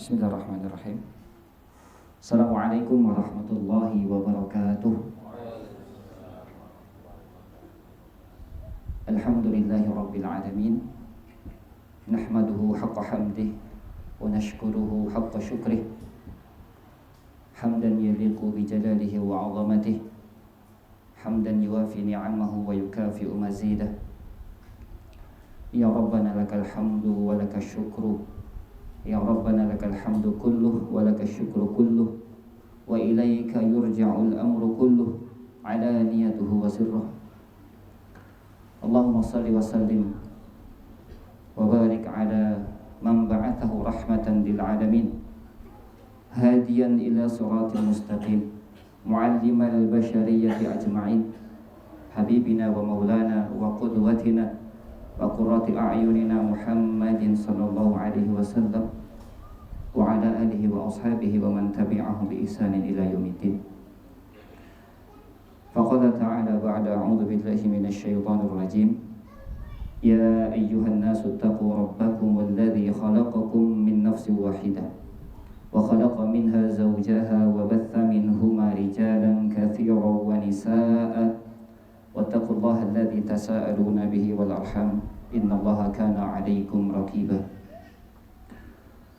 Bismillahirrahmanirrahim. Assalamualaikum warahmatullahi wabarakatuh. Alhamdulillahi rabbil alamin. Nahmaduhu haqqa hamdih wa nashkuruhu haqqa syukrih. Hamdan yaliqu bi jalalihi wa 'azamatihi. Hamdan yuwafi ni'amahu wa yukafi'u mazidah. Ya Rabbana lakal hamdu wa lakal syukru. Ya Rabbana lakal hamdu kulluh wa lakal syukru kulluh. Wa ilaika yurja'ul amru kulluh, alaniyatuhu wa sirruh. Allahumma salli wa sallim wa barik ala man ba'athahu rahmatan lil alamin, hadiyan ila siratil mustaqim, muallimal bashariyyati ajma'in, habibina wa maulana wa qudwatina wa qurrati a'yunina Muhammadin sallallahu alaihi wasallam wa ala alihi wa ashabihi wa man tabi'ahum bi ihsanin ila yaumiddin. Faqala ta'ala ba'da a'udzu billahi minasy syaithanir rajim. Ya ayyuhan nasu taqu rabbakum alladzi khalaqakum min nafsin wahidah wa khalaqa minha zawjaha wa batha minhuma rijalan katsiran wa nisaa'a wattaqullaha alladzi tasaaluna bihi wal arham innallaha kana 'alaikum raqiba.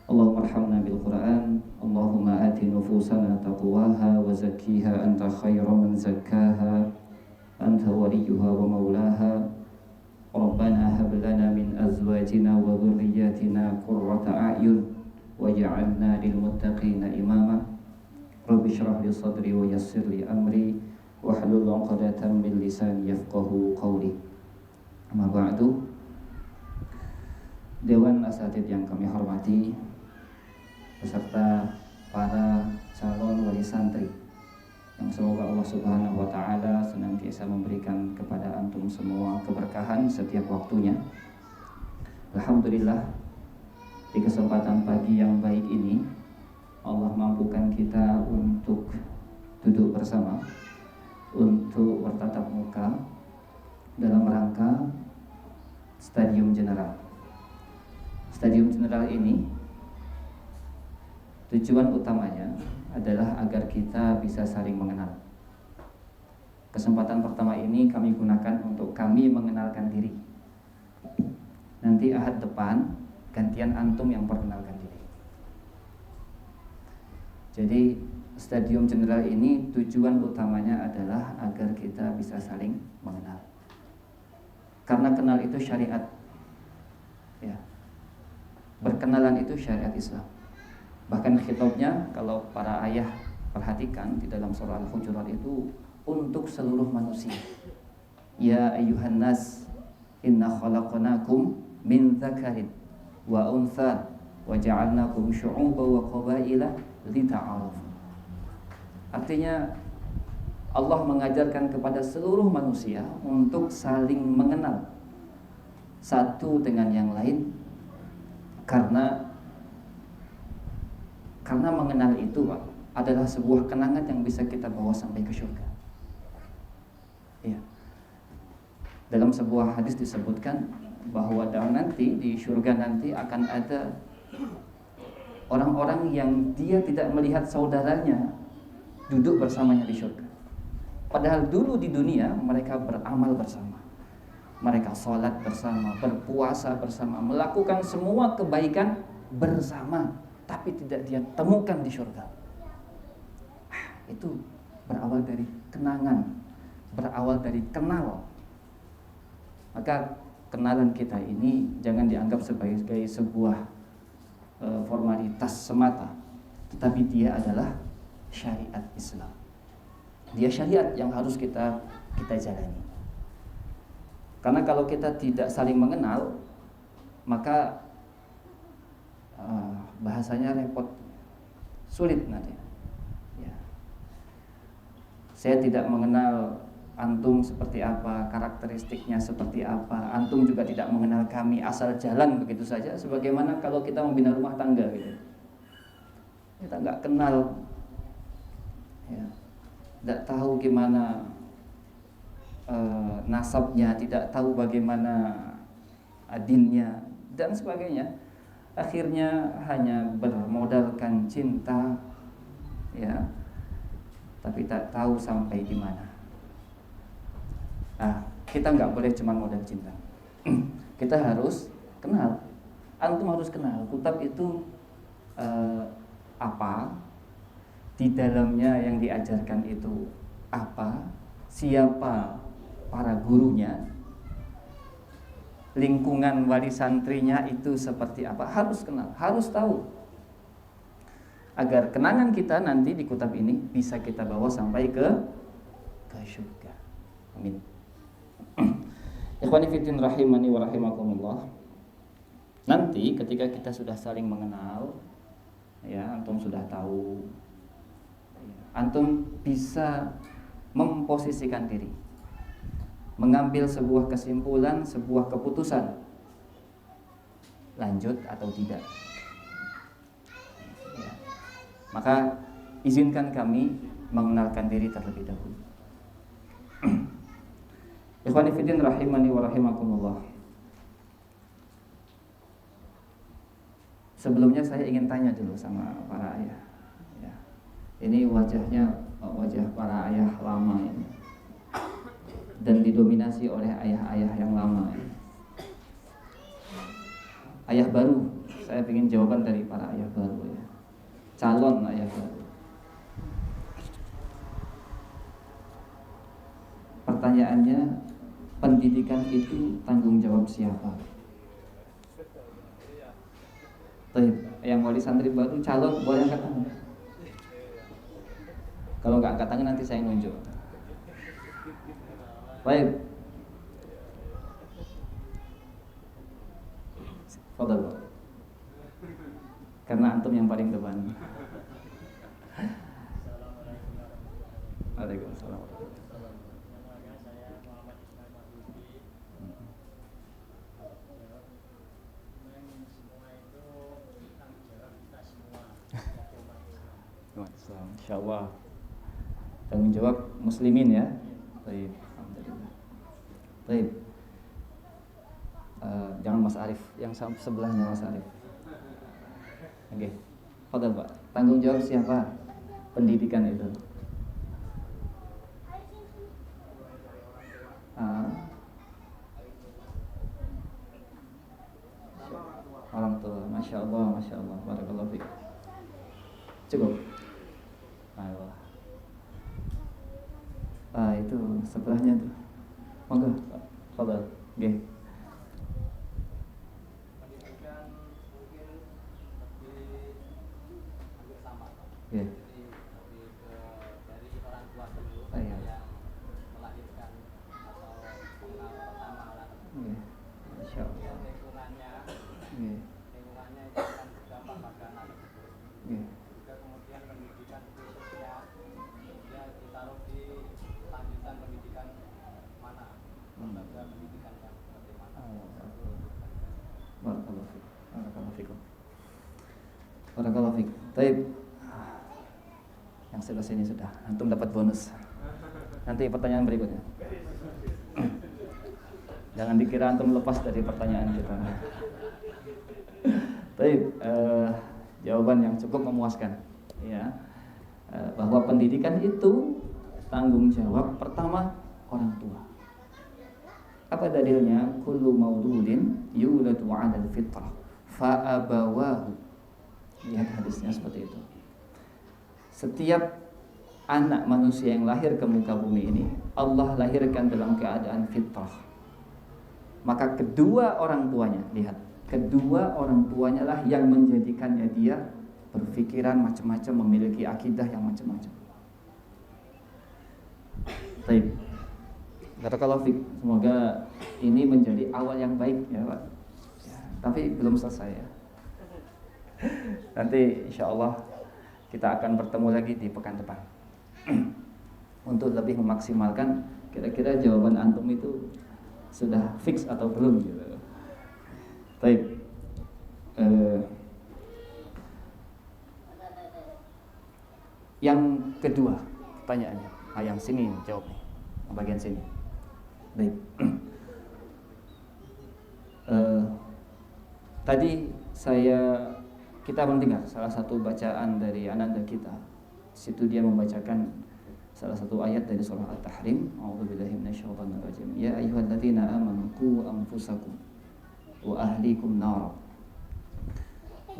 Allahumma arhamna bil Qur'an, Allahumma ati nufusana taqwaha wa zakkiha anta khairu man zakkaha anta waliyuha wa maulaha. Rabbana hab lana min azwajina wa dhurriyyatina qurrata a'yun waj'alna lil muttaqina imama. Rabbi shrah li sadri wa yassir li amri wahlul 'uqdatam min lisani yafqahu qawli. Amma ba'du. Dewan Asatidz yang kami hormati, beserta para calon wali santri yang semoga Allah Subhanahu wa taala senantiasa memberikan kepada antum semua keberkahan setiap waktunya. Alhamdulillah, di kesempatan pagi yang baik ini Allah mampukan kita untuk duduk bersama, untuk bertatap muka dalam rangka Stadium General. Stadium General ini tujuan utamanya adalah agar kita bisa saling mengenal. Kesempatan pertama ini kami gunakan untuk kami mengenalkan diri. Nanti Ahad depan gantian antum yang perkenalkan diri. Jadi Stadium General ini tujuan utamanya adalah agar kita bisa saling mengenal. Karena kenal itu syariat. Ya. Berkenalan itu syariat Islam. Bahkan khitabnya kalau para ayah perhatikan di dalam surah Al-Hujurat itu untuk seluruh manusia. Ya ayyuhan nas, inna khalaqnakum min dzakarin wa untha wa ja'alnakum syu'uban wa qabaila lita'arafu. Artinya Allah mengajarkan kepada seluruh manusia untuk saling mengenal satu dengan yang lain, karena mengenal itu, Pak, adalah sebuah kenangan yang bisa kita bawa sampai ke surga. Ya. Dalam sebuah hadis disebutkan bahwa nanti di surga nanti akan ada orang-orang yang dia tidak melihat saudaranya duduk bersamanya di surga. Padahal dulu di dunia mereka beramal bersama, mereka sholat bersama, berpuasa bersama, melakukan semua kebaikan bersama, tapi tidak dia temukan di surga. Itu berawal dari kenangan, berawal dari kenal. Maka kenalan kita ini jangan dianggap sebagai sebuah formalitas semata, tetapi dia adalah syariat Islam. Dia syariat yang harus kita jalani. Karena kalau kita tidak saling mengenal, maka bahasanya repot, sulit nanti. Ya. Saya tidak mengenal antum seperti apa, karakteristiknya seperti apa. Antum juga tidak mengenal kami, asal jalan begitu saja. Sebagaimana kalau kita membina rumah tangga gitu, kita nggak kenal, ya, tidak tahu gimana nasabnya, tidak tahu bagaimana adinnya dan sebagainya. Akhirnya hanya bermodal cinta, ya, tapi tak tahu sampai di mana. Nah, kita nggak boleh cuma modal cinta. Kita harus kenal. Antum harus kenal kutab itu apa, di dalamnya yang diajarkan itu apa, siapa para gurunya, lingkungan wali santrinya itu seperti apa, harus kenal, harus tahu, agar kenangan kita nanti di kutab ini bisa kita bawa sampai ke surga. Amin. Ikhwani fiddin rahimani wa rahimakumullah. Nanti ketika kita sudah saling mengenal, ya, antum sudah tahu, antum bisa memposisikan diri, mengambil sebuah kesimpulan, sebuah keputusan, lanjut atau tidak, ya. Maka izinkan kami mengenalkan diri terlebih dahulu. Ikhwani fiddin rahimani wa rahimakumullah. Sebelumnya saya ingin tanya dulu sama para ayah, ya. Ini wajahnya wajah para ayah lama ini, dan didominasi oleh ayah-ayah yang lama ini. Ayah baru, saya ingin jawaban dari para ayah baru, ya, calon ayah baru. Pertanyaannya, pendidikan itu tanggung jawab siapa? Yang wali santri baru calon boleh angkat tangan. Kalau nggak angkat tangan nanti saya nunjuk. Baik. Fadhal. Karena antum yang paling depan. Waalaikumsalam. Insyaallah tanggung jawab muslimin, ya. Baik, alhamdulillah. Baik. Jangan Mas Arif, yang sebelahnya Mas Arif. Oke. Fadhal, Pak. Tanggung jawab siapa pendidikan itu? Orang tua. Masya Allah, barakallahu fiik. Cukup. Itu sebelahnya tuh. Monggo, Pak. Fadhal. Nggih. Pendidikan mungkin lebih sama. Nggih. Lebih ke dari orang tua dulu Iya. yang melahirkan atau mengenal pertama anak. Nggih. Masya Allah. Lingkungannya Nggih. itu akan berdampak pada anak tersebut. Nggih. Juga kemudian pendidikan khususnya dia ditaruh di lanjutan pendidikan mana, lembaga pendidikan yang bagaimana. Barakallahu fiik. Barakallahu fiikum. Barakallahu fiik. Baik. Yang sebelah sini sudah. Antum dapat bonus. Nanti pertanyaan berikutnya. Jangan dikira antum lepas dari pertanyaan kita. Baik, jawaban yang cukup memuaskan, ya. Bahwa pendidikan itu tanggung jawab pertama orang tua. Apa dalilnya? Kullu mauludin yuladu 'alal fitrah fa abawahu. Lihat hadisnya seperti itu. Setiap anak manusia yang lahir ke muka bumi ini Allah lahirkan dalam keadaan fitrah. Maka kedua orang tuanya, lihat, kedua orang tuanya lah yang menjadikannya dia berpikiran macam-macam, memiliki akidah yang macam-macam. Baik. Barakallahu fiik. Semoga ini menjadi awal yang baik, ya, Pak. Ya, tapi belum selesai, ya. Nanti insya Allah kita akan bertemu lagi di pekan depan untuk lebih memaksimalkan kira-kira jawaban antum itu sudah fix atau belum, gitu. Baik. Yang kedua pertanyaannya, yang sini jawabnya, bagian sini. Baik. Tadi saya kita mendengar salah satu bacaan dari ananda kita. Situ dia membacakan salah satu ayat dari surah At-Tahrim. A'udzubillahi minasyaitonirrajim. Ya ayyuhalladzina amanu qu anfusakum wa ahlikum nar.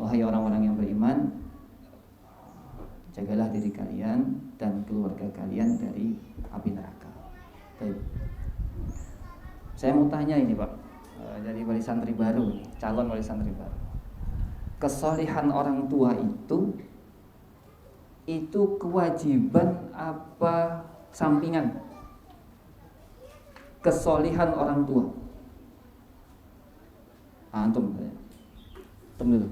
Wahai orang-orang yang beriman, jagalah diri kalian dan keluarga kalian dari api neraka. Baik. Saya mau tanya ini Pak, dari wali santri baru, calon wali santri baru. Kesolihan orang tua itu kewajiban apa sampingan? Kesolihan orang tua. Antum dulu.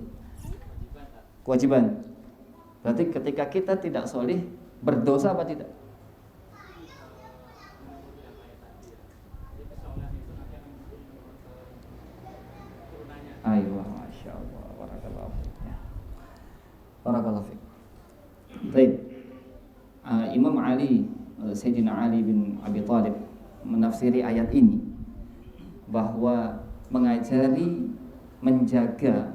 Kewajiban. Berarti ketika kita tidak solih, berdosa apa tidak? Ayo, masya Allah, barakallahu fiik. Barakallahu fiik. Baik. Imam Ali, Sayyidina Ali bin Abi Thalib menafsiri ayat ini bahwa mengajari, menjaga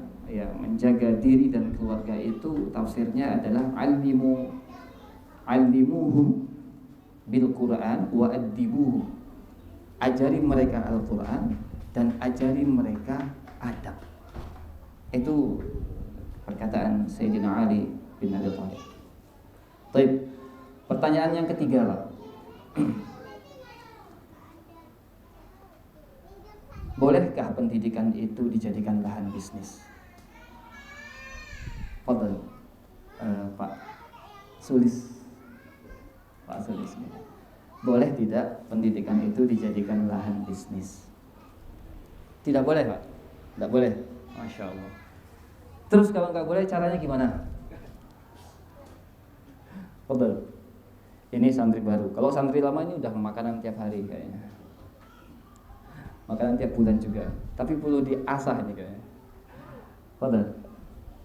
diri dan keluarga itu tafsirnya adalah alimuhum bil Quran wa addibuhum. Ajari mereka Al-Quran dan ajari mereka adab. Itu perkataan Sayyidina Ali bin Abi Thalib. Baik. Pertanyaan yang ketiga, Pak. Bolehkah pendidikan itu dijadikan lahan bisnis? Fadhal, Pak Sulis. Boleh tidak pendidikan itu dijadikan lahan bisnis? Tidak boleh, Pak. Tidak boleh. Masya Allah. Terus kalau nggak boleh, caranya gimana? Fadhal. Ini santri baru. Kalau santri lama ini udah makanan tiap hari kayaknya. Makanan tiap bulan juga. Tapi perlu diasah ini kayaknya. Fadhal.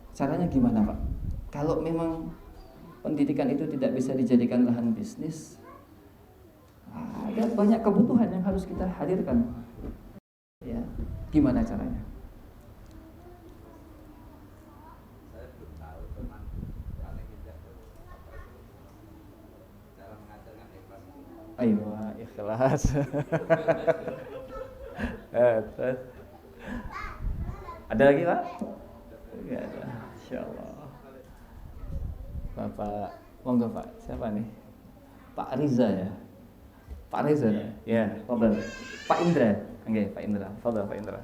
Caranya gimana, Pak? Kalau memang pendidikan itu tidak bisa dijadikan lahan bisnis, ada banyak kebutuhan yang harus kita hadirkan. Ya, gimana caranya? Saya belum tahu, teman paling tidak cara mengajarkan ikhlas. Ayo, ikhlas. Ada lagi, Pak? Enggak ada. Insyaallah. Bapak, monggo Pak. Siapa nih? Pak Riza ya. Pak Riza. Ya, fadhal. Pak Indra. Oke, Pak Indra. Fadhal Pak Indra.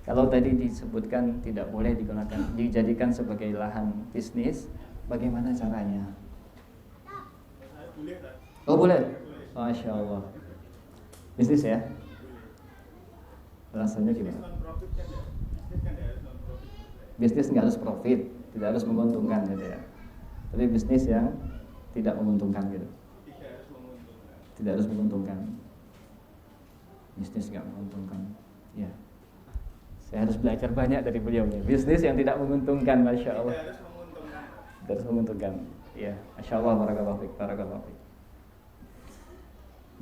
Kalau tadi disebutkan tidak boleh digunakan, dijadikan sebagai lahan bisnis, bagaimana caranya? Oh, boleh. Masya Allah. Bisnis ya? Rasanya gimana? Bisnis nggak harus profit, tidak harus menguntungkan gitu ya. Tapi bisnis yang tidak menguntungkan gitu. Tidak harus menguntungkan. Bisnis nggak menguntungkan. Ya. Saya harus belajar banyak dari beliau nih. Bisnis yang tidak menguntungkan, masya Allah. Tidak harus menguntungkan. Ya, masya Allah. Barakallahu fiik. Barakallahu fiik.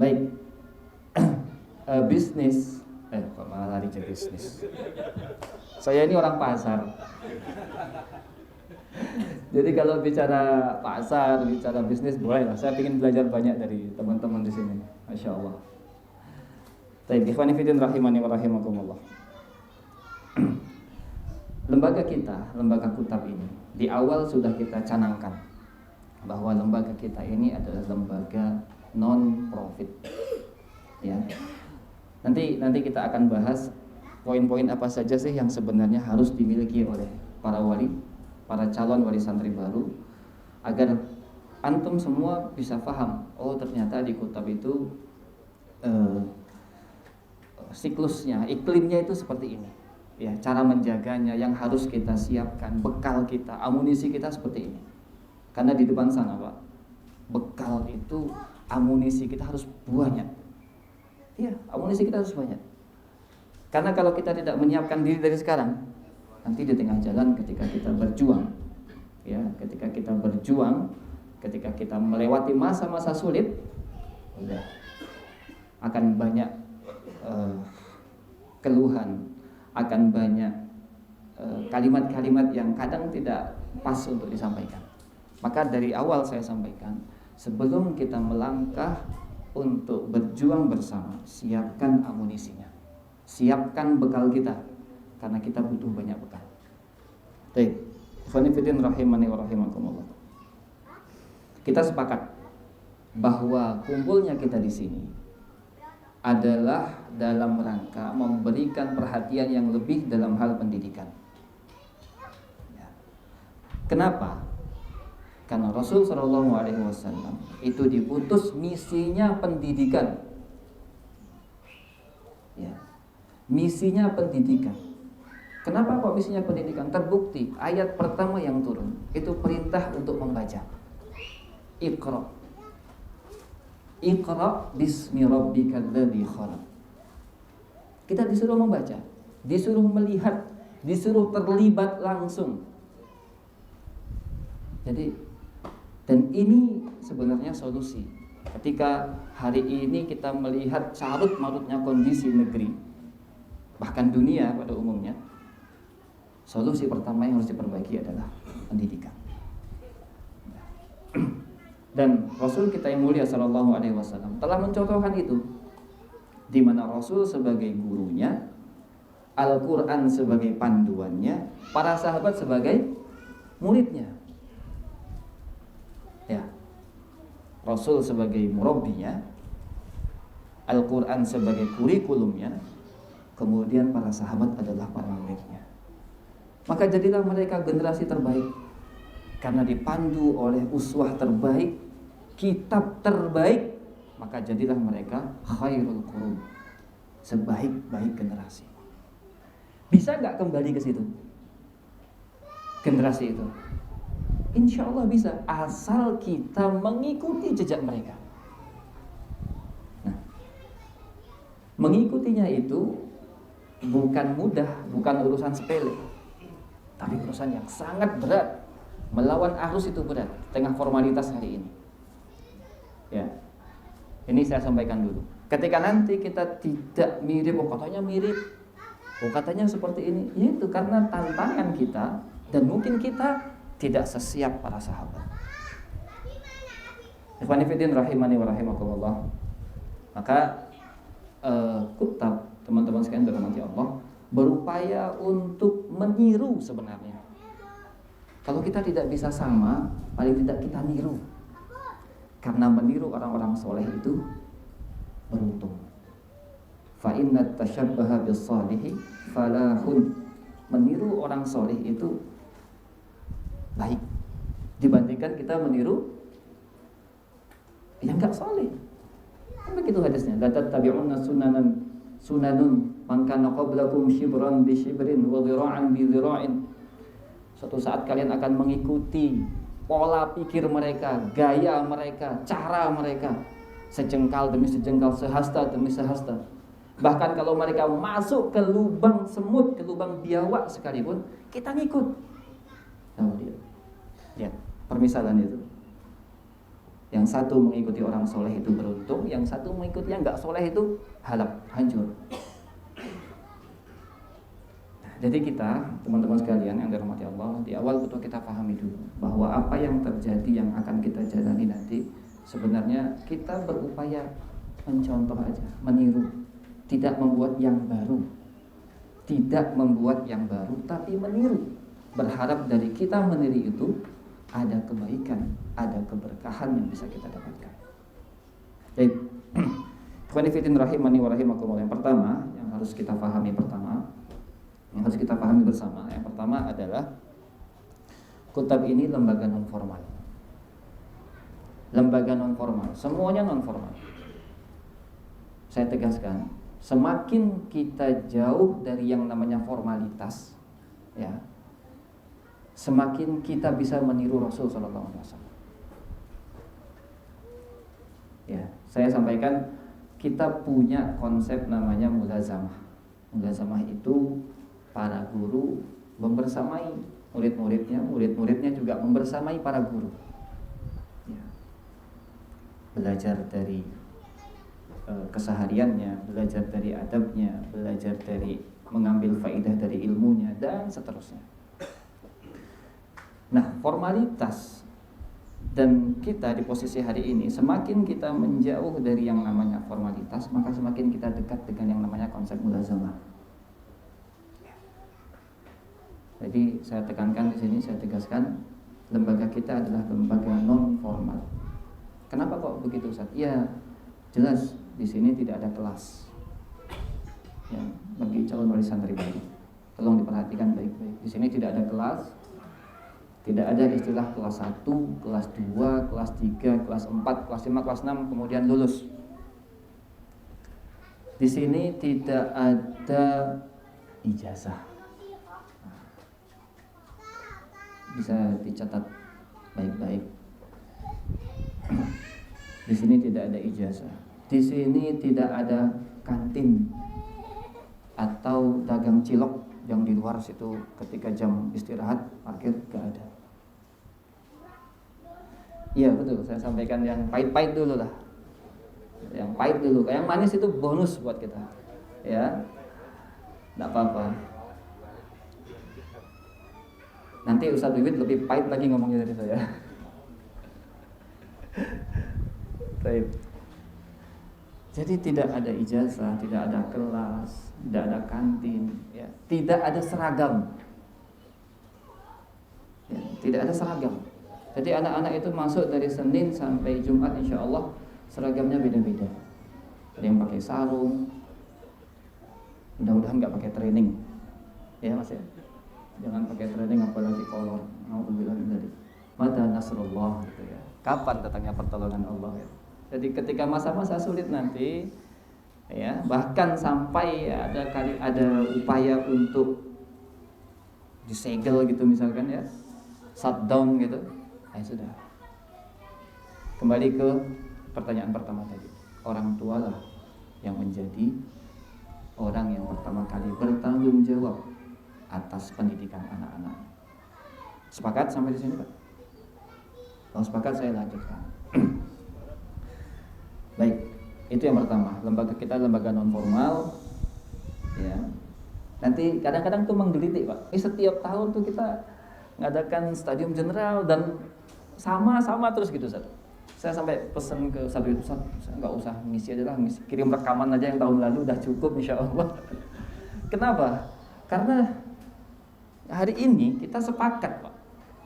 Baik. Bisnis. Kok malah lari ke bisnis? Saya ini orang pasar. Jadi kalau bicara pasar, bicara bisnis boleh lah. Saya ingin belajar banyak dari teman-teman di sini. Masya Allah. Baik, ikhwani fillah rahimani wa rahimakumullah. Lembaga kita, lembaga Kutab ini, di awal sudah kita canangkan bahwa lembaga kita ini adalah lembaga non-profit. Ya. Nanti kita akan bahas poin-poin apa saja sih yang sebenarnya harus dimiliki oleh para wali, para calon wali santri baru, agar antum semua bisa paham, oh ternyata di Kutab itu siklusnya, iklimnya itu seperti ini. Ya, cara menjaganya yang harus kita siapkan, bekal kita, amunisi kita seperti ini. Karena di depan sana, Pak, bekal itu, amunisi kita harus banyak. Iya, amunisi kita harus banyak. Karena kalau kita tidak menyiapkan diri dari sekarang, nanti di tengah jalan ketika kita berjuang, ya, ketika kita berjuang, ketika kita melewati masa-masa sulit, udah akan banyak keluhan, akan banyak kalimat-kalimat yang kadang tidak pas untuk disampaikan. Maka dari awal saya sampaikan, sebelum kita melangkah untuk berjuang bersama, siapkan amunisinya, siapkan bekal kita, karena kita butuh banyak bekal. Baik, ikhwani fillah rahimani wa rahimakumullah. Kita sepakat bahwa kumpulnya kita di sini adalah dalam rangka memberikan perhatian yang lebih dalam hal pendidikan. Kenapa? Karena Rasul Shallallahu Alaihi Wasallam itu diutus misinya pendidikan, ya, misinya pendidikan. Kenapa kok misinya pendidikan? Terbukti ayat pertama yang turun itu perintah untuk membaca. Iqra, Iqra bismi rabbikal ladzi khalaq. Kita disuruh membaca, disuruh melihat, disuruh terlibat langsung. Jadi, dan ini sebenarnya solusi. Ketika hari ini kita melihat carut marutnya kondisi negeri, bahkan dunia pada umumnya, solusi pertama yang harus diperbaiki adalah pendidikan. Dan Rasul kita yang mulia Sallallahu Alaihi Wasallam telah mencontohkan itu, di mana Rasul sebagai gurunya, Al-Quran sebagai panduannya, para sahabat sebagai muridnya. Ya, Rasul sebagai murabbinya, Al-Quran sebagai kurikulumnya, kemudian para sahabat adalah para muridnya. Maka jadilah mereka generasi terbaik, karena dipandu oleh uswah terbaik, kitab terbaik, maka jadilah mereka khairul qurun, sebaik-baik generasi. Bisa gak kembali ke situ? Generasi itu? Insya Allah bisa, asal kita mengikuti jejak mereka. Nah, mengikutinya itu bukan mudah, bukan urusan sepele, tapi urusan yang sangat berat. Melawan arus itu berat, tengah formalitas hari ini. Ya, ini saya sampaikan dulu. Ketika nanti kita tidak mirip, katanya mirip, katanya seperti ini, ya itu karena tantangan kita dan mungkin kita tidak sesiap para sahabat. Ikhwani fillah rahimani wa rahimakumullah. Maka kutab teman-teman sekalian dirahmati Allah berupaya untuk meniru sebenarnya. Kalau kita tidak bisa sama, paling tidak kita niru. Karena meniru orang-orang soleh itu beruntung. Fa inna tashabbaha bis-shalihi falahun. Meniru orang soleh itu baik dibandingkan kita meniru yang enggak soleh. Kan begitu hadisnya, la tattabi'unna sunanun man kana qablakum shibran bi shibrin wa dhira'an bi dhira'in. Suatu saat kalian akan mengikuti pola pikir mereka, gaya mereka, cara mereka, sejengkal demi sejengkal, sehasta demi sehasta. Bahkan kalau mereka masuk ke lubang semut, ke lubang biawak sekalipun, kita ngikut. Tahu dia? Lihat permisalan itu. Yang satu mengikuti orang soleh itu beruntung, yang satu mengikuti yang enggak soleh itu halak, hancur. Jadi kita, teman-teman sekalian yang dirahmati Allah, di awal butuh kita pahami dulu bahwa apa yang terjadi yang akan kita jalani nanti, sebenarnya kita berupaya mencontoh aja, meniru, tidak membuat yang baru, tidak membuat yang baru, tapi meniru. Berharap dari kita meniru itu ada kebaikan, ada keberkahan yang bisa kita dapatkan. Baik, ikhwani fillah rahimani wa rahimakumullah. Yang pertama, yang harus kita pahami yang harus kita pahami bersama, yang pertama adalah kutab ini lembaga non formal. Lembaga non formal, semuanya non formal. Saya tegaskan, semakin kita jauh dari yang namanya formalitas, ya, semakin kita bisa meniru Rasul sallallahu alaihi wasallam. Ya, saya sampaikan kita punya konsep namanya mulazamah. Mulazamah itu para guru membersamai murid-muridnya, murid-muridnya juga membersamai para guru. Ya. Belajar dari kesehariannya, belajar dari adabnya, belajar dari mengambil faedah dari ilmunya, dan seterusnya. Nah, formalitas, dan kita di posisi hari ini, semakin kita menjauh dari yang namanya formalitas, maka semakin kita dekat dengan yang namanya konsep mulazamah. Jadi saya tekankan di sini, saya tegaskan, lembaga kita adalah lembaga non formal. Kenapa kok begitu, Ustaz? Ya, jelas di sini tidak ada kelas. Ya, bagi calon wali santri baru, tolong diperhatikan baik-baik. Di sini tidak ada kelas, tidak ada istilah kelas 1, kelas 2, kelas 3, kelas 4, kelas 5, kelas 6, kemudian lulus. Di sini tidak ada ijazah. Bisa dicatat baik-baik. Di sini tidak ada ijazah. Di sini tidak ada kantin atau dagang cilok yang di luar situ ketika jam istirahat parkir, gak ada. Iya betul, saya sampaikan yang pahit-pahit dulu lah. Yang pahit dulu, yang manis itu bonus buat kita. Ya, gak apa-apa. Nanti Ustadz Wiwit lebih pahit lagi ngomongnya dari saya. Baik. Jadi tidak ada ijazah, tidak ada kelas, tidak ada kantin, ya. Tidak ada seragam, ya, tidak ada seragam. Jadi anak-anak itu masuk dari Senin sampai Jumat, insya Allah seragamnya beda-beda. Ada yang pakai sarung, mudah-mudahan nggak pakai training, ya Mas ya. Jangan pakai training apalagi kolor. Alhamdulillah dari mata nasrullah gitu ya. Kapan datangnya pertolongan Allah ya? Jadi ketika masa-masa sulit nanti, ya bahkan sampai ada upaya untuk disegel gitu misalkan ya, shutdown gitu, sudah. Kembali ke pertanyaan pertama tadi, orang tua lah yang menjadi orang yang pertama kali bertanggung jawab atas pendidikan anak-anak. Sepakat sampai di sini, Pak? Kalau sepakat saya lanjutkan. Baik, itu yang pertama. Lembaga kita lembaga non formal, ya. Nanti kadang-kadang tuh menggelitik, Pak. Setiap tahun tuh kita ngadakan stadium general dan sama terus gitu, Ustaz. Saya sampai pesan ke Ustaz, saya nggak usah ngisi aja lah, kirim rekaman aja yang tahun lalu udah cukup, insya Allah. Kenapa? Karena hari ini kita sepakat, Pak.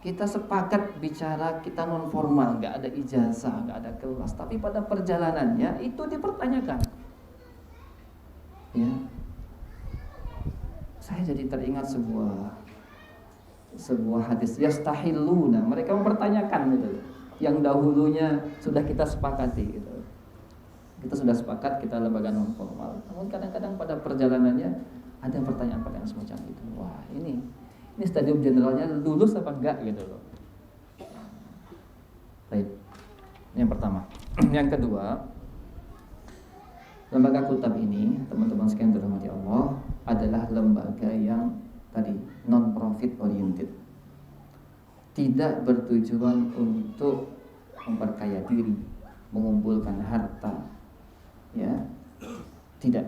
Kita sepakat bicara kita non formal, nggak ada ijazah, nggak ada kelas, tapi pada perjalanannya itu dipertanyakan. Ya, saya jadi teringat sebuah hadis, yastahilluna, mereka mempertanyakan gitu, yang dahulunya sudah kita sepakati gitu. Kita sudah sepakat kita lembaga non formal, namun kadang-kadang pada perjalanannya ada pertanyaan-pertanyaan semacam itu. Wah, ini stadium generalnya lulus apa enggak gitu loh. Baik. Yang pertama. Yang kedua, lembaga Kutab ini, teman-teman sekalian dirahmati Allah, adalah lembaga yang tadi non profit oriented. Tidak bertujuan untuk memperkaya diri, mengumpulkan harta. Ya. Tidak.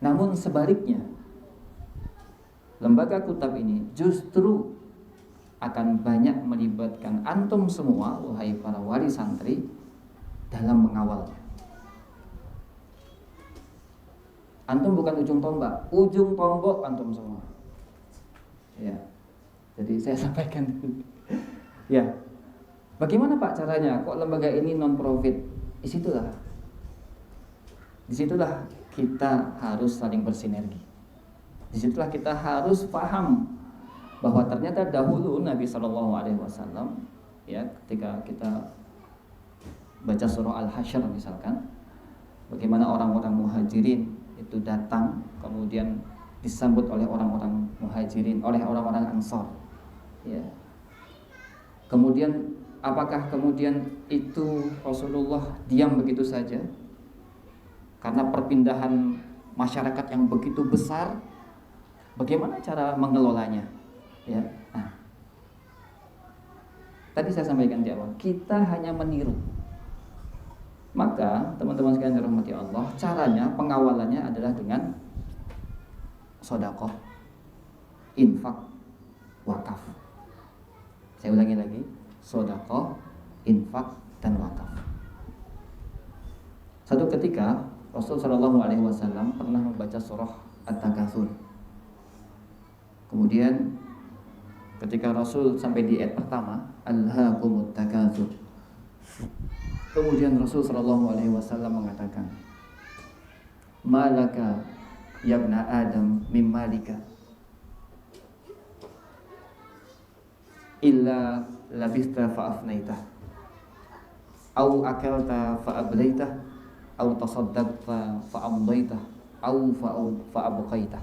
Namun sebaliknya, lembaga Kutab ini justru akan banyak melibatkan antum semua, wahai para wali santri, dalam mengawalnya. Antum bukan ujung tombak, ujung tombak antum semua. Ya, jadi saya sampaikan dulu. Ya, bagaimana Pak caranya? Kok lembaga ini non profit? Disitulah kita harus saling bersinergi. Disitulah kita harus paham bahwa ternyata dahulu Nabi SAW, ya, ketika kita baca surah Al-Hasyr misalkan, bagaimana orang-orang muhajirin itu datang, kemudian disambut oleh orang-orang muhajirin, oleh orang-orang ansor, ya. Kemudian apakah kemudian itu Rasulullah diam begitu saja karena perpindahan masyarakat yang begitu besar? Bagaimana cara mengelolanya? Ya. Nah, tadi saya sampaikan di awal, kita hanya meniru. Maka teman-teman sekalian dirahmati Allah, caranya pengawalannya adalah dengan sedekah, infak, wakaf. Saya ulangi lagi, sedekah, infak, dan wakaf. Satu ketika Rasul Shallallahu Alaihi Wasallam pernah membaca surah At-Takatsur. Kemudian ketika Rasul sampai di ayat pertama, Alhaakumut takatsur. Kemudian Rasul Shallallahu Alaihi Wasallam mengatakan, Malaka yabna Adam mim malika illa labista fa'afnaita au akalta fa'ablaita au tasaddaqta fa'amdaita au fa'abqaita.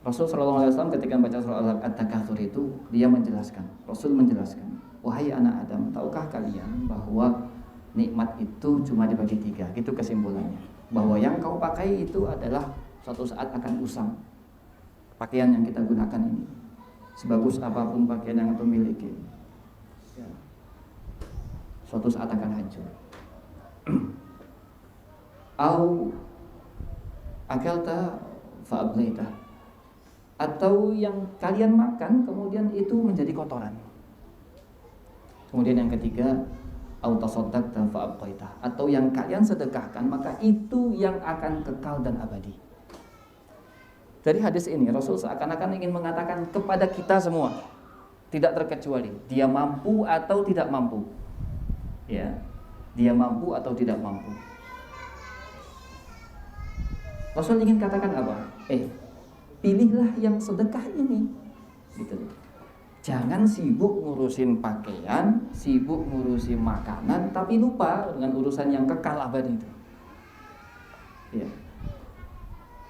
Rasul sallallahu alaihi wasallam ketika membaca surah At-Takatsur itu, dia menjelaskan, Rasul menjelaskan, wahai anak Adam, tahukah kalian bahwa nikmat itu cuma dibagi 3. Itu kesimpulannya, bahwa yang kau pakai itu adalah suatu saat akan usang. Pakaian yang kita gunakan ini, sebagus apapun pakaian yang antum miliki, ya, suatu saat akan hancur. Au akalta fa'ablaita, atau yang kalian makan kemudian itu menjadi kotoran. Kemudian yang ketiga, au tasaddaqta fa'abqaita, atau yang kalian sedekahkan maka itu yang akan kekal dan abadi. Dari hadis ini Rasul seakan-akan ingin mengatakan kepada kita semua, tidak terkecuali dia mampu atau tidak mampu. Ya, dia mampu atau tidak mampu. Rasul ingin katakan apa? Pilihlah yang sedekah ini, gitu. Jangan sibuk ngurusin pakaian, sibuk ngurusin makanan, tapi lupa dengan urusan yang kekal abadi itu. Ya.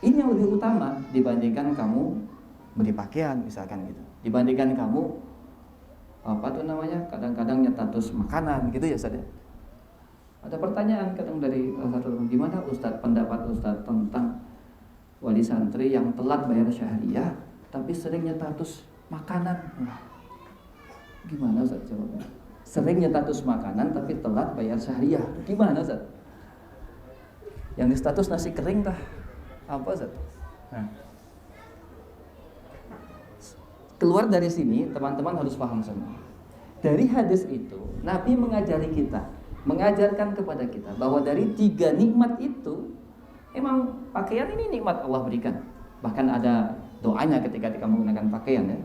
Ini yang lebih utama dibandingkan kamu beli pakaian misalkan gitu. Dibandingkan kamu kadang-kadang nyetatus makanan gitu ya Ustaz ya. Ada pertanyaan kadang dari satu teman, gimana Ustaz pendapat Ustaz tentang wali santri yang telat bayar syahriah tapi sering nyetatus makanan? Gimana Ustaz jawabnya? Sering nyetatus makanan tapi telat bayar syahriah. Gimana Ustaz? Yang di status nasi kering tah? Apa Ustaz? Keluar dari sini teman-teman harus paham semua. Dari hadis itu Nabi mengajari kita, mengajarkan kepada kita bahwa dari 3 nikmat itu emang pakaian ini nikmat Allah berikan. Bahkan ada doanya ketika kita menggunakan pakaian ya.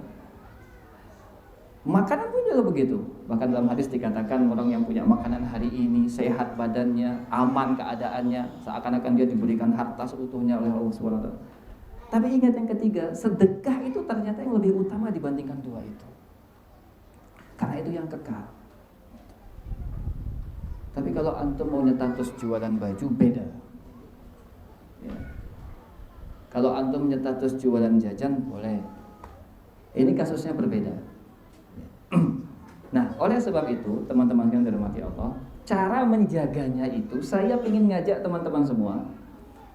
Makanan pun juga begitu. Bahkan dalam hadis dikatakan orang yang punya makanan hari ini sehat badannya, aman keadaannya, seakan-akan dia diberikan harta seutuhnya oleh Allah SWT. Tapi ingat yang ketiga, sedekah itu ternyata yang lebih utama dibandingkan 2 itu. Karena itu yang kekal. Tapi kalau antum mau nyetatus jualan baju beda. Ya. Kalau antum nyetatus jualan jajan boleh. Ini kasusnya berbeda. Nah, oleh sebab itu, teman-teman yang dirahmati Allah, cara menjaganya itu saya ingin ngajak teman-teman semua,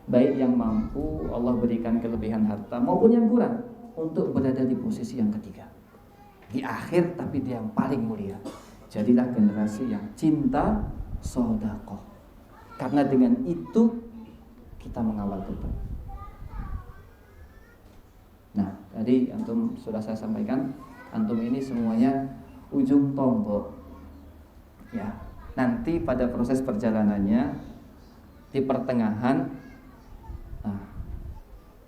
baik yang mampu Allah berikan kelebihan harta maupun yang kurang, untuk berada di posisi yang ketiga, di akhir tapi di yang paling mulia. Jadilah generasi yang cinta sedekah, karena dengan itu kita mengawal betul. Nah, tadi antum sudah saya sampaikan, antum ini semuanya ujung tombak. Ya, nanti pada proses perjalanannya di pertengahan, nah,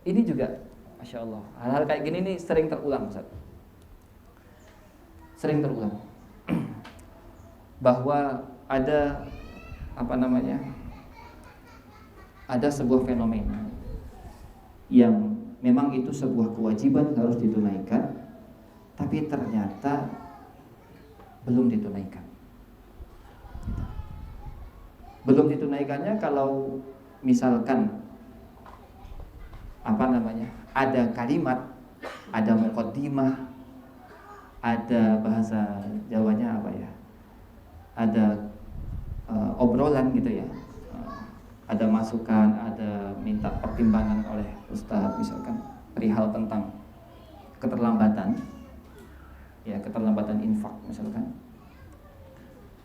ini juga, masya Allah, hal-hal kayak gini nih sering terulang, Ustaz. Sering terulang. Bahwa ada ada sebuah fenomena yang memang itu sebuah kewajiban harus ditunaikan, tapi ternyata belum ditunaikan. Belum ditunaikannya kalau misalkan ada kalimat, ada muqaddimah, ada bahasa Jawanya ada obrolan gitu ya, ada masukan, ada minta pertimbangan oleh ustadz misalkan perihal tentang keterlambatan infak misalkan,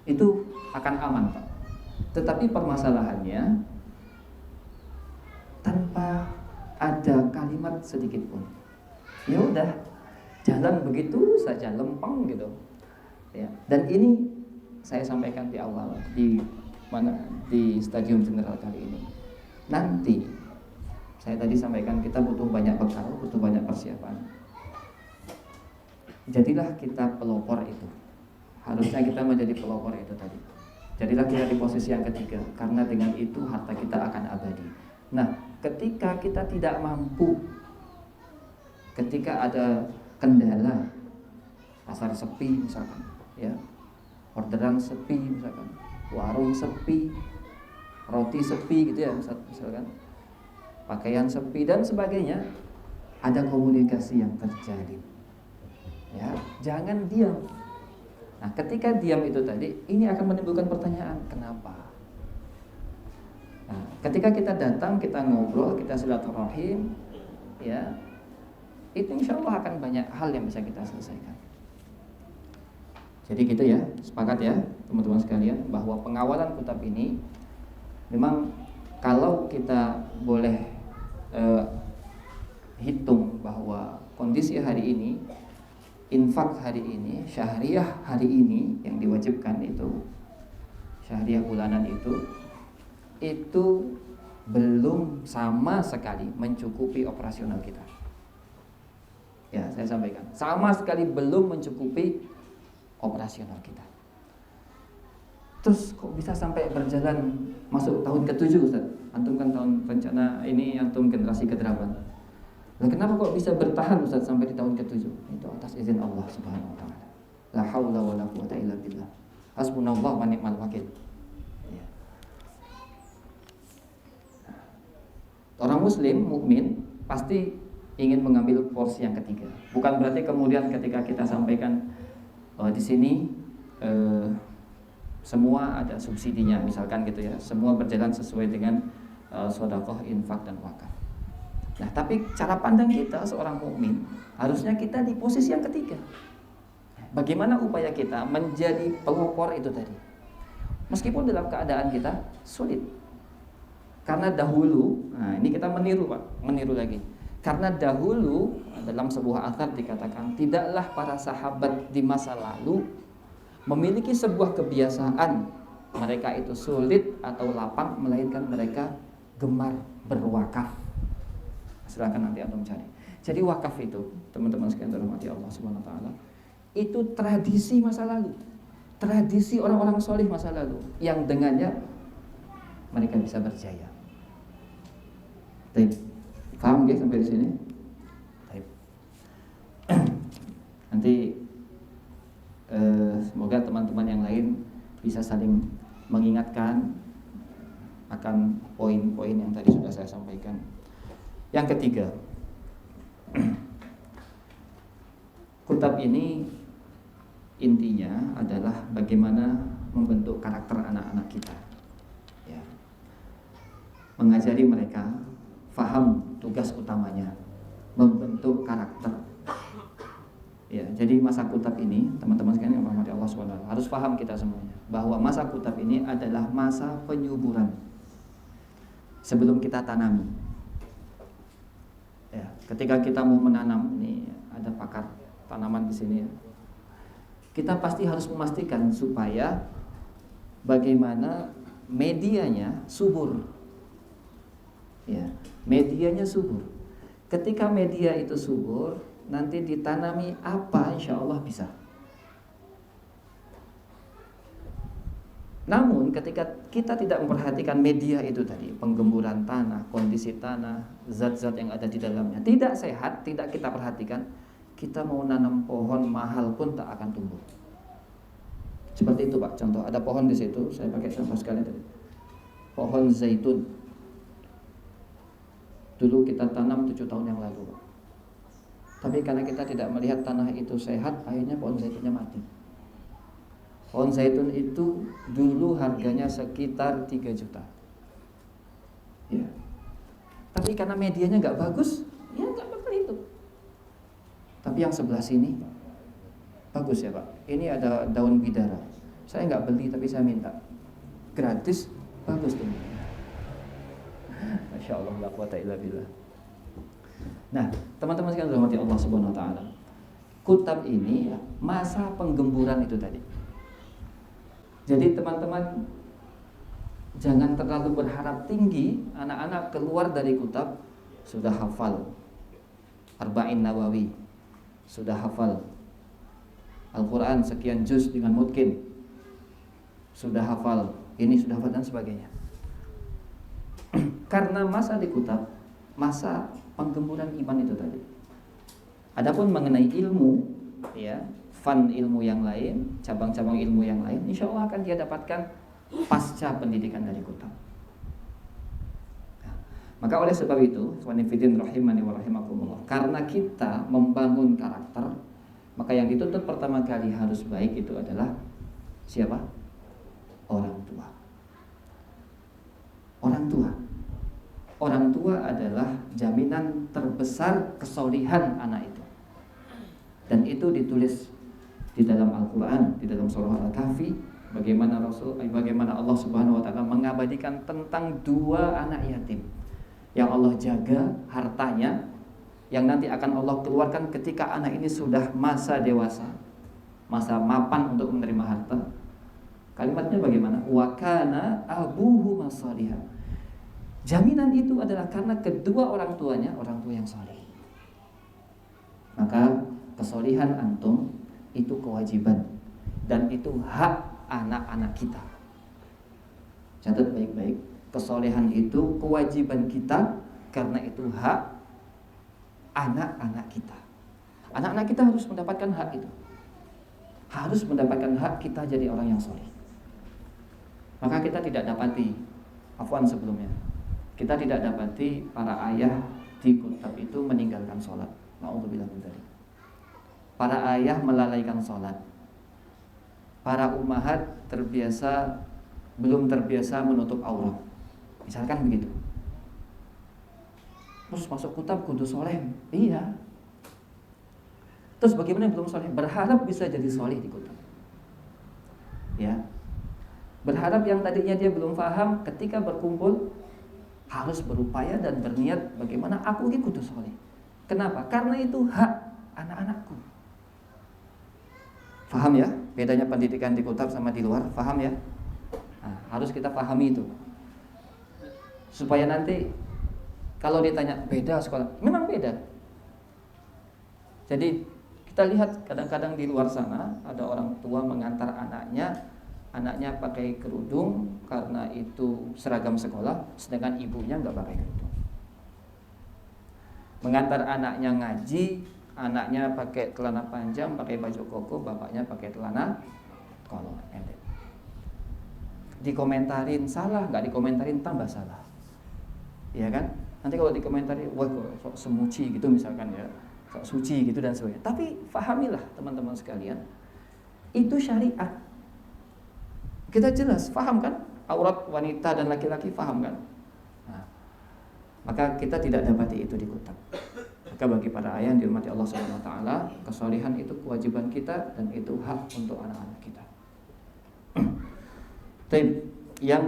itu akan aman Pak. Tetapi permasalahannya tanpa kalimat sedikit pun. Ya udah, jalan begitu saja lempeng gitu. Ya. Dan ini saya sampaikan di awal di Stadium Jenderal kali ini. Nanti saya tadi sampaikan kita butuh banyak bekal, butuh banyak persiapan. Jadilah kita pelopor itu. Harusnya kita menjadi pelopor itu tadi. Jadilah kita di posisi yang ketiga, karena dengan itu harta kita akan abadi. Nah, ketika kita tidak mampu, ketika ada kendala, pasar sepi misalkan, ya, orderan sepi misalkan, warung sepi, roti sepi gitu ya misalkan, pakaian sepi dan sebagainya, ada komunikasi yang terjadi. Ya, jangan diam. Nah, ketika diam itu tadi, ini akan menimbulkan pertanyaan, kenapa? Nah, ketika kita datang, kita ngobrol, kita silaturahim, ya, itu insya Allah akan banyak hal yang bisa kita selesaikan. Jadi gitu ya, sepakat ya teman-teman sekalian, bahwa pengawalan kutab ini memang kalau kita boleh hitung bahwa kondisi hari ini, infak hari ini, syahriah hari ini yang diwajibkan itu, syahriah bulanan itu belum sama sekali mencukupi operasional kita. Ya, saya sampaikan, sama sekali belum mencukupi operasional kita. Terus kok bisa sampai berjalan masuk tahun ke-7, Ustaz? Antum kan tahun rencana ini antum generasi ke-8. Nah, kenapa kok bisa bertahan Ustaz sampai di tahun ke-7? Itu atas izin Allah Subhanahu wa taala. La haula wala quwata illa billah. Hasbunallah wa ni'mal wakil. Ya. Orang muslim, mukmin pasti ingin mengambil porsi yang ketiga. Bukan berarti kemudian ketika kita sampaikan di sini semua ada subsidinya misalkan gitu ya. Semua berjalan sesuai dengan sedekah, infak dan wakaf. Nah, tapi cara pandang kita seorang mukmin, harusnya kita di posisi yang ketiga. Bagaimana upaya kita menjadi pelopor itu tadi? Meskipun dalam keadaan kita sulit. Karena dahulu, nah ini kita meniru lagi. Karena dahulu dalam sebuah athar dikatakan, tidaklah para sahabat di masa lalu memiliki sebuah kebiasaan mereka itu sulit atau lapang, melainkan mereka gemar berwakaf. Silakan nanti antum cari. Jadi wakaf itu, teman-teman sekalian dirahmati Allah Subhanahu wa taala, itu tradisi masa lalu. Tradisi orang-orang solih masa lalu yang dengannya mereka bisa berjaya. Baik. Paham ya sampai di sini? Baik. Nanti semoga teman-teman yang lain bisa saling mengingatkan akan poin-poin yang tadi sudah saya sampaikan. Yang ketiga, kutab ini intinya adalah bagaimana membentuk karakter anak-anak kita, ya. Mengajari mereka faham tugas utamanya, membentuk karakter. Ya, jadi masa kutab ini, teman-teman sekalian yang dirahmati Allah SWT, harus paham kita semuanya bahwa masa kutab ini adalah masa penyuburan sebelum kita tanami. Ya, ketika kita mau menanam, ini ada pakar tanaman di sini. Kita pasti harus memastikan supaya bagaimana medianya subur. Ya, medianya subur. Ketika media itu subur, nanti ditanami apa, insya Allah bisa. Namun ketika kita tidak memperhatikan media itu tadi, penggemburan tanah, kondisi tanah, zat-zat yang ada di dalamnya tidak sehat, tidak kita perhatikan, kita mau nanam pohon mahal pun tak akan tumbuh. Seperti itu Pak, contoh ada pohon di situ, saya pakai contoh sekali tadi. Pohon zaitun. Dulu kita tanam 7 tahun yang lalu, Pak. Tapi karena kita tidak melihat tanah itu sehat, akhirnya pohon zaitunnya mati. Pohon zaitun itu dulu harganya sekitar 3 juta. Ya. Tapi karena medianya nggak bagus, ya nggak bakal itu. Tapi yang sebelah sini bagus ya Pak. Ini ada daun bidara. Saya nggak beli tapi saya minta. Gratis, bagus tuh. Masya Allah, la quwata illa billah. Nah, teman-teman sekalian dirahmati Allah Subhanahu wa taala. Kutab ini masa penggemburan itu tadi. Jadi teman-teman jangan terlalu berharap tinggi anak-anak keluar dari kutab sudah hafal Arba'in Nawawi, sudah hafal Al-Quran sekian juz dengan mutkin, sudah hafal ini, sudah hafal dan sebagainya. Karena masa di kutab, masa penggemburan iman itu tadi. Adapun mengenai ilmu, ya, fan ilmu yang lain, cabang-cabang ilmu yang lain, insya Allah akan dia dapatkan pasca pendidikan dari kutab. Nah, maka oleh sebab itu, wanifidin rahimani wa rahimakumullah, karena kita membangun karakter, maka yang dituntut pertama kali harus baik itu adalah siapa? Orang tua. Orang tua. Orang tua adalah jaminan terbesar kesolihan anak itu. Dan itu ditulis di dalam Al-Quran, di dalam surah Al-Kahfi, bagaimana Allah Subhanahu wa taala mengabadikan tentang dua anak yatim yang Allah jaga hartanya, yang nanti akan Allah keluarkan ketika anak ini sudah masa dewasa, masa mapan untuk menerima harta. Kalimatnya bagaimana? Wa kana abuhu masalihah. Jaminan itu adalah karena kedua orang tuanya orang tua yang saleh. Maka kesolihan antum itu kewajiban dan itu hak anak-anak kita. Catat baik-baik, kesolehan itu kewajiban kita karena itu hak anak-anak kita. Anak-anak kita harus mendapatkan hak itu. Harus mendapatkan hak kita jadi orang yang soleh. Maka kita tidak dapati, afwan sebelumnya, kita tidak dapati para ayah di kutab itu meninggalkan sholat. Na'udzubillah min dzalik. Para ayah melalaikan sholat. Para ummahat belum terbiasa menutup aurat. Misalkan begitu. Terus masuk kutab kudu soleh. Iya. Terus bagaimana yang belum soleh? Berharap bisa jadi soleh di kutab. Ya. Berharap yang tadinya dia belum paham, ketika berkumpul harus berupaya dan berniat bagaimana aku ini kudu soleh. Kenapa? Karena itu hak anak-anakku. Faham ya? Bedanya pendidikan di kutab sama di luar. Faham ya? Nah, harus kita pahami itu. Supaya nanti kalau ditanya beda sekolah, memang beda. Jadi kita lihat kadang-kadang di luar sana ada orang tua mengantar anaknya pakai kerudung karena itu seragam sekolah, sedangkan ibunya nggak pakai kerudung. Mengantar anaknya ngaji, anaknya pakai celana panjang, pakai baju koko, bapaknya pakai celana kolor pendek. Dikomentarin salah, nggak dikomentarin tambah salah, ya kan? Nanti kalau dikomentarin, wah kok sok semuci gitu misalkan ya, sok suci gitu dan sebagainya. Tapi fahamilah teman-teman sekalian, itu syariat. Kita jelas, faham kan? Aurat wanita dan laki-laki faham kan? Nah, maka kita tidak dapati itu di kutab. Maka bagi para ayah yang dirahmati Allah Subhanahu wa taala, kesalehan itu kewajiban kita dan itu hak untuk anak-anak kita. Yang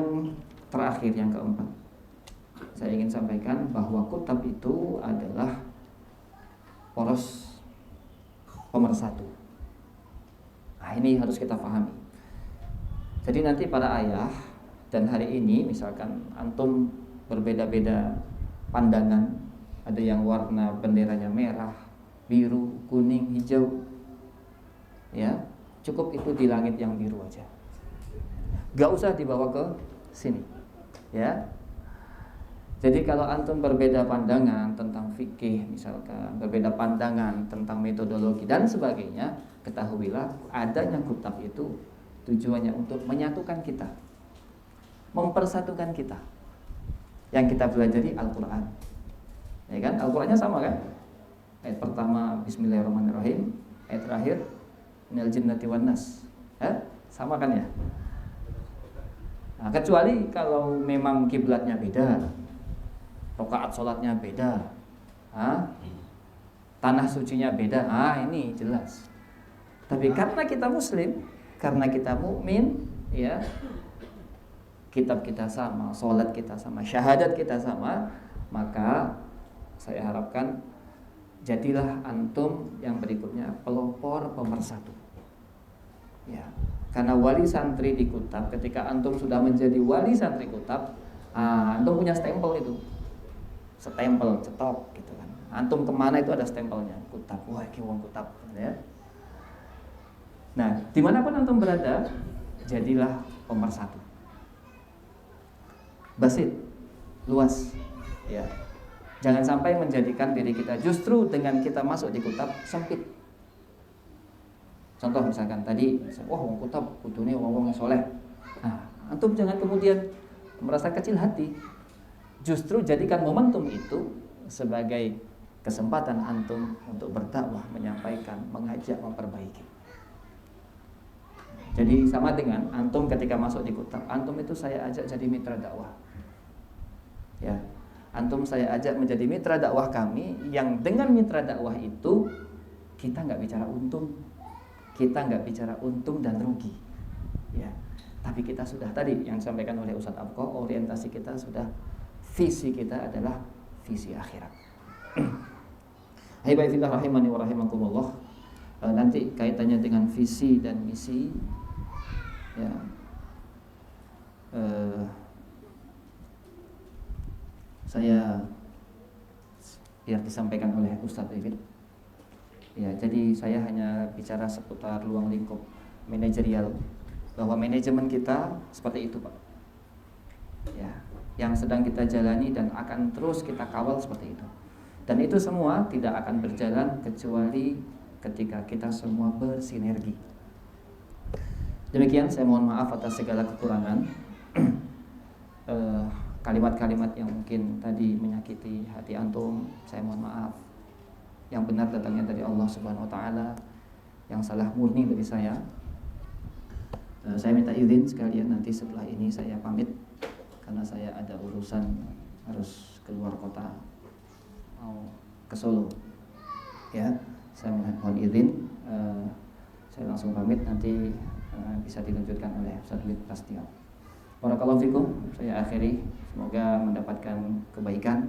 terakhir, yang keempat, saya ingin sampaikan bahwa kutab itu adalah poros pemersatu. Nah, ini harus kita pahami. Jadi nanti para ayah, dan hari ini misalkan antum berbeda-beda pandangan, ada yang warna benderanya merah, biru, kuning, hijau, ya cukup itu di langit yang biru aja, gak usah dibawa ke sini, ya. Jadi kalau antum berbeda pandangan tentang fikih misalkan, berbeda pandangan tentang metodologi dan sebagainya, ketahuilah adanya kutab itu tujuannya untuk menyatukan kita, mempersatukan kita. Yang kita pelajari Al-Quran, ya kan? Al-Qurannya sama kan? Ayat pertama Bismillahirrahmanirrahim, ayat terakhir Minal jinnati wan nas, sama kan ya? Nah, kecuali kalau memang kiblatnya beda, rakaat sholatnya beda, tanah sucinya beda, ini jelas. Tapi karena kita muslim, karena kita mukmin, ya, kitab kita sama, sholat kita sama, syahadat kita sama, maka saya harapkan jadilah antum yang berikutnya pelopor pemersatu. Ya, karena wali santri di Kutab, ketika antum sudah menjadi wali santri Kutab, antum punya stempel itu, stempel cetok gitu kan. Antum kemana itu ada stempelnya, Kutab. Wah, ini wong Kutab, ya. Nah, dimanapun antum berada, jadilah pemersatu. Basit, luas, ya. Jangan sampai menjadikan diri kita justru dengan kita masuk di Kutab sempit. Contoh misalkan tadi, wah wong Kutab kudune wong soleh. Nah, antum jangan kemudian merasa kecil hati. Justru jadikan momentum itu sebagai kesempatan antum untuk berdakwah, menyampaikan, mengajak, memperbaiki. Jadi sama dengan antum ketika masuk di Kutab, antum itu saya ajak jadi mitra dakwah. Ya, antum saya ajak menjadi mitra dakwah kami, yang dengan mitra dakwah itu kita nggak bicara untung, kita nggak bicara untung dan rugi, ya. Tapi kita sudah tadi yang disampaikan oleh Ustadz Abko, orientasi kita sudah, visi kita adalah visi akhirat. Hai fillah rahimani wa rahimakumullah. Nanti kaitannya dengan visi dan misi, ya. Saya biar disampaikan oleh Ustadz David. Ya, jadi saya hanya bicara seputar ruang lingkup manajerial, bahwa manajemen kita seperti itu, Pak. Ya, yang sedang kita jalani dan akan terus kita kawal seperti itu. Dan itu semua tidak akan berjalan kecuali ketika kita semua bersinergi. Demikian, saya mohon maaf atas segala kekurangan. Kalimat-kalimat yang mungkin tadi menyakiti hati antum, saya mohon maaf. Yang benar datangnya dari Allah Subhanahu wa taala, yang salah murni dari saya. Saya minta izin sekalian nanti setelah ini saya pamit karena saya ada urusan harus keluar kota, mau ke Solo. Ya, saya mohon izin, saya langsung pamit, nanti bisa dilanjutkan oleh Ustaz Lid Prasetyo. Barakallahu fikum. Saya akhiri, semoga mendapatkan kebaikan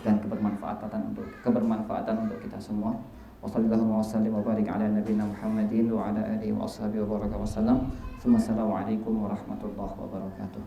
dan kebermanfaatan untuk kita semua. Wassallallahu wasallim wa barik ala nabiyina Muhammadin wa ala alihi wa ashabihi wa baraka wasallam. Assalamualaikum warahmatullahi wabarakatuh.